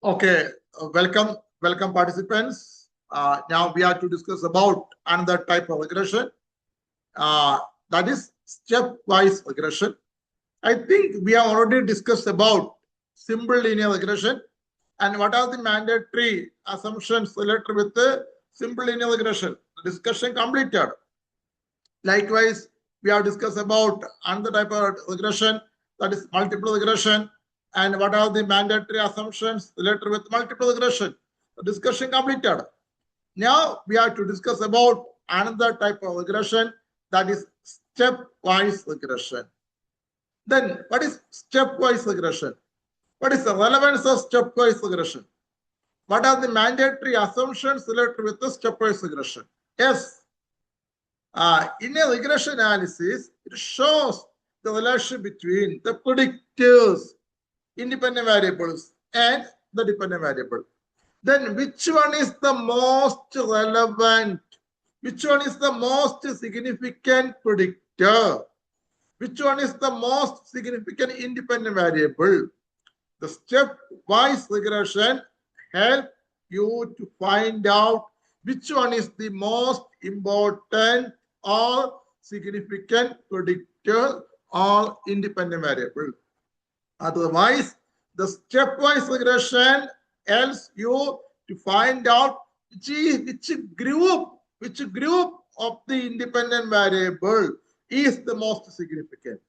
Okay, welcome participants. Now we are to discuss about another type of regression, that is stepwise regression. I think we have already discussed about simple linear regression and what are the mandatory assumptions related with the simple linear regression. The discussion completed. Likewise, we have discussed about another type of regression, that is multiple regression, and what are the mandatory assumptions related with multiple regression. The discussion completed. Now we are to discuss about another type of regression, that is stepwise regression. Then what is stepwise regression? What is the relevance of stepwise regression? What are the mandatory assumptions related with the stepwise regression? Yes, in a regression analysis, it shows the relationship between the predictors, independent variables, and the dependent variable. Then which one is the most relevant? Which one is the most significant predictor? Which one is the most significant independent variable? The stepwise regression helps you to find out which one is the most important or significant predictor or independent variable. Otherwise, the stepwise regression helps you to find out which group of the independent variable is the most significant.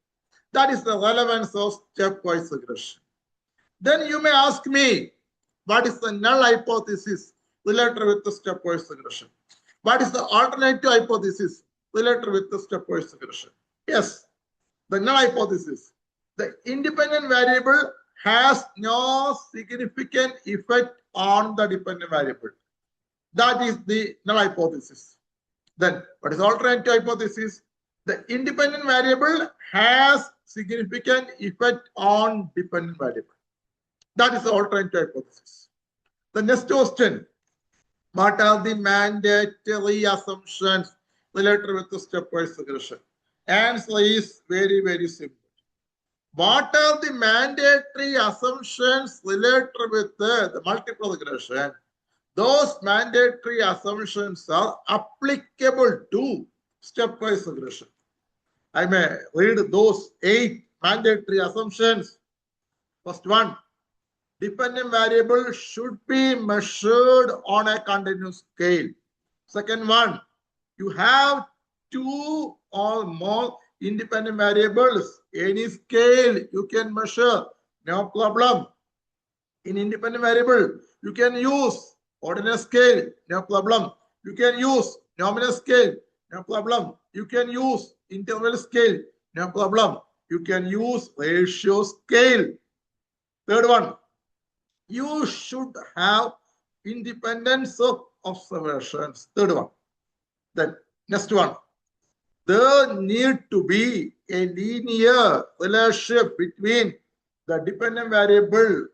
That is the relevance of stepwise regression. Then you may ask me, what is the null hypothesis related with the stepwise regression? What is the alternative hypothesis related with the stepwise regression? Yes, the null hypothesis. The independent variable has no significant effect on the dependent variable. That is the null hypothesis. Then what is the alternative hypothesis? The independent variable has significant effect on dependent variable. That is the alternative hypothesis. The next question, what are the mandatory assumptions related with the stepwise regression? Answer is very, very simple. What are the mandatory assumptions related with the multiple regression? Those mandatory assumptions are applicable to stepwise regression. I may read those 8 mandatory assumptions. First one, dependent variable should be measured on a continuous scale. Second one, you have 2 or more independent variables. Any scale you can measure, no problem. In independent variable, you can use ordinal scale, no problem. You can use nominal scale, no problem. You can use interval scale, no problem. You can use ratio scale. Third one, you should have independence of observations. Third one. Then next one, there need to be a linear relationship between the dependent variable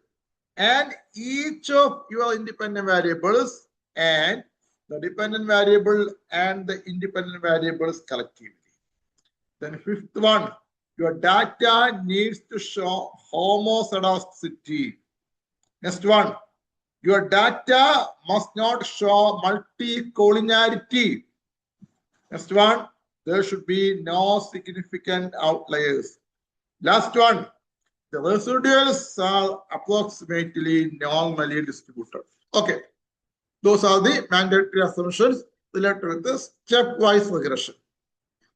and each of your independent variables and the dependent variable and the independent variables collectively. Then fifth one, your data needs to show homozygosity. Next one, your data must not show multicollinearity. Next one, there should be no significant outliers. Last one, the residuals are approximately normally distributed. Okay, those are the mandatory assumptions related with the stepwise regression.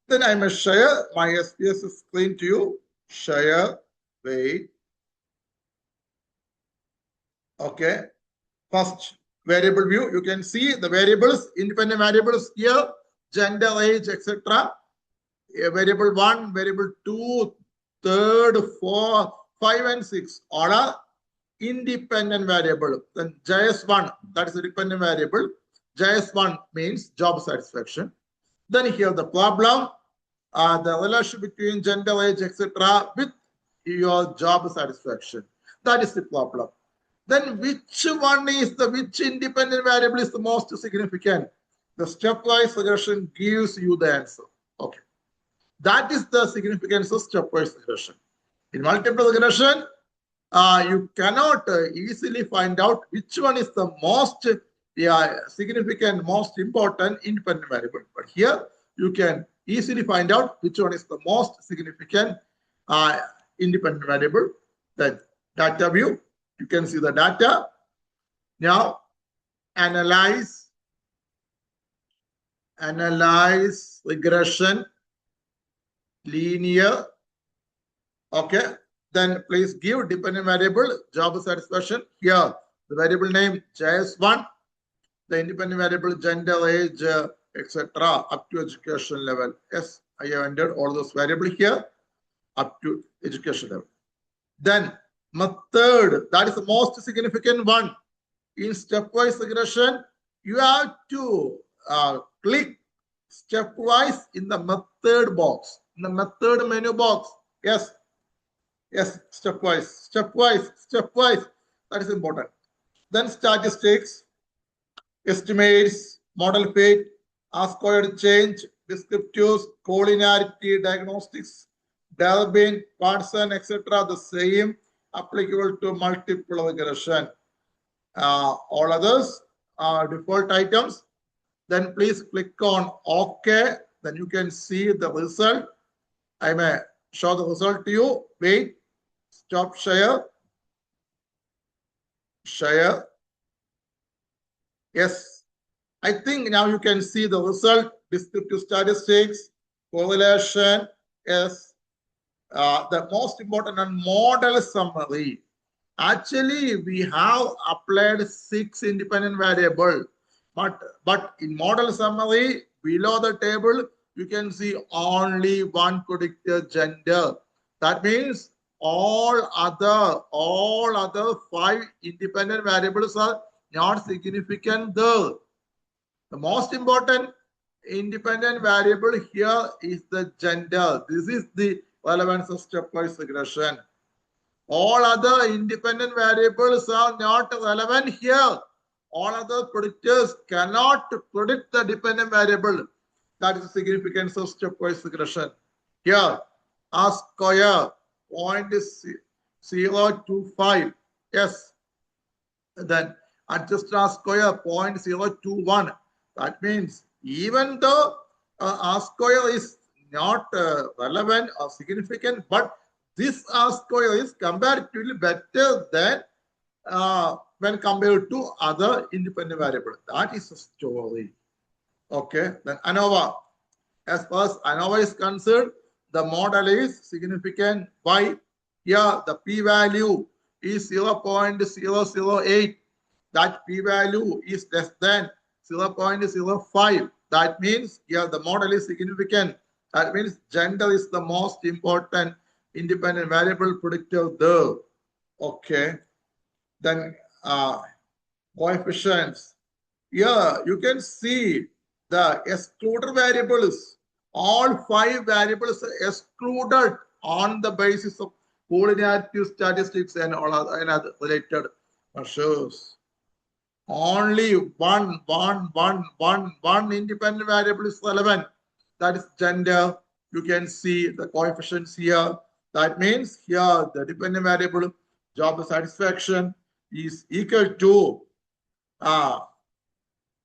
Then I must share my SPSS screen to you. Share, wait. Okay, first variable view, you can see the variables, independent variables here, gender, age, etc. Variable 1, variable 2, 3rd, 4, 5, and 6 all are independent variable. Then JS1, that is a dependent variable. JS1 means job satisfaction. Then here the problem, the relationship between gender, age, etc. with your job satisfaction. That is the problem. Then which independent variable is the most significant? The stepwise regression gives you the answer. Okay. That is the significance of stepwise regression. In multiple regression, you cannot easily find out which one is the most significant, most important independent variable. But here you can easily find out which one is the most significant independent variable. The data view, you can see the data. Now analyze regression, linear. Okay, then please give dependent variable job satisfaction. Here the variable name JS1, the independent variable gender, age, etc. up to education level. Yes, I have entered all those variables here up to education level. Then method, that is the most significant one. In stepwise regression, you have to click stepwise in the method box, in the method menu box. Yes, stepwise. That is important. Then statistics, estimates, model fit, R-squared change, descriptives, collinearity, diagnostics, Delbin, Watson, etc. The same applicable to multiple regression. All others are default items. Then please click on OK. Then you can see the result. I may show the result to you. Wait, stop share. Yes, I think now you can see the result. Descriptive statistics, correlation. Yes, the most important and model summary. Actually, we have applied 6 independent variables, but in model summary below the table you can see only one predictor, gender. That means all other 5 independent variables are not significant there. The most important independent variable here is the gender. This is the relevance of stepwise regression. All other independent variables are not relevant here. All other predictors cannot predict the dependent variable. That is the significance of stepwise regression. Here, R-square 0.025. Yes. Then adjust R-square 0.021. That means even though R-square is not relevant or significant, but this R-square is comparatively better than when compared to other independent variables. That is a story. Okay, then ANOVA. As far as ANOVA is concerned, the model is significant. Why? Here, the p-value is 0.008. That p-value is less than 0.05. That means here the model is significant. That means gender is the most important independent variable predictor there. Okay. Then coefficients. Here you can see the excluded variables. All 5 variables are excluded on the basis of collinearity statistics and all other related measures. Only one independent variable is relevant. That is gender. You can see the coefficients here. That means here the dependent variable job satisfaction is equal to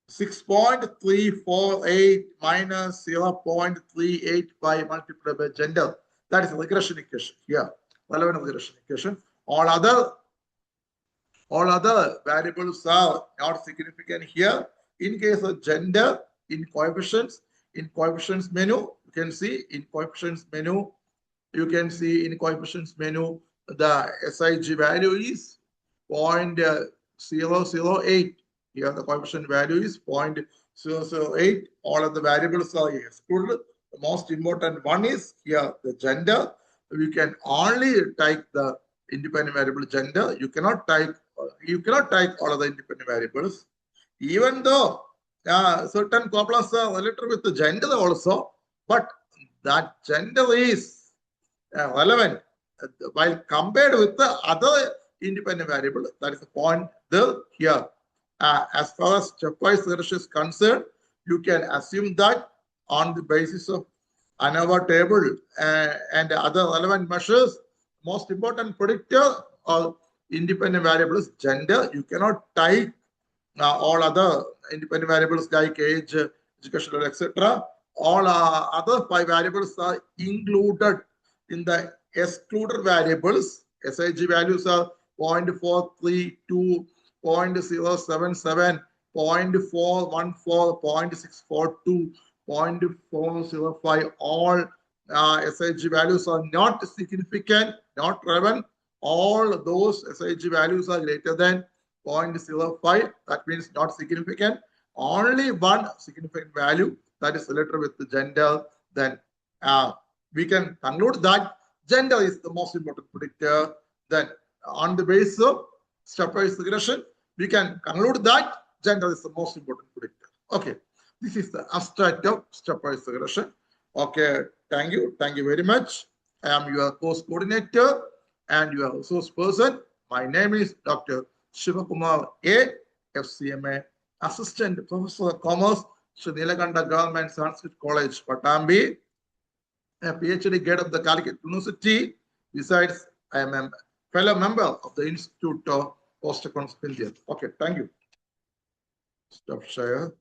6.348 minus 0.385 multiplied by gender. That is the regression equation here. Relevant regression equation. All other variables are not significant here. In case of gender, in coefficients menu, you can see in coefficients menu, the SIG value is 0.008. Here the coefficient value is 0.008. All of the variables are excluded. The most important one is here the gender. You can only type the independent variable gender. You cannot type all of the independent variables. Even though certain problems are related with the gender also, but that gender is relevant while compared with the other independent variable. That is the point there here. As far as stepwise regression is concerned, you can assume that on the basis of ANOVA table and other relevant measures, most important predictor or independent variables, gender. You cannot type all other independent variables like age, education, etc. All other 5 variables are included in the excluded variables. SIG values are 0.432, 0.077, 0.414, 0.642, 0.405. All SIG values are not significant, not relevant. All those SIG values are greater than 0.05. That means not significant. Only one significant value, that is related with the gender. Then we can conclude that gender is the most important predictor. Then on the basis of stepwise regression, we can conclude that gender is the most important predictor. Okay, this is the abstract of stepwise regression. Okay, thank you very much. I am your course coordinator and your resource person. My name is Dr. Shivakumar A, FCMA, Assistant Professor of Commerce, Sri Nilakanta Government Sanskrit College, Patambi, a PhD grade of the Calicut University. Besides, I am a fellow member of the Institute of Post-Accounts India. Okay, thank you. Stop share.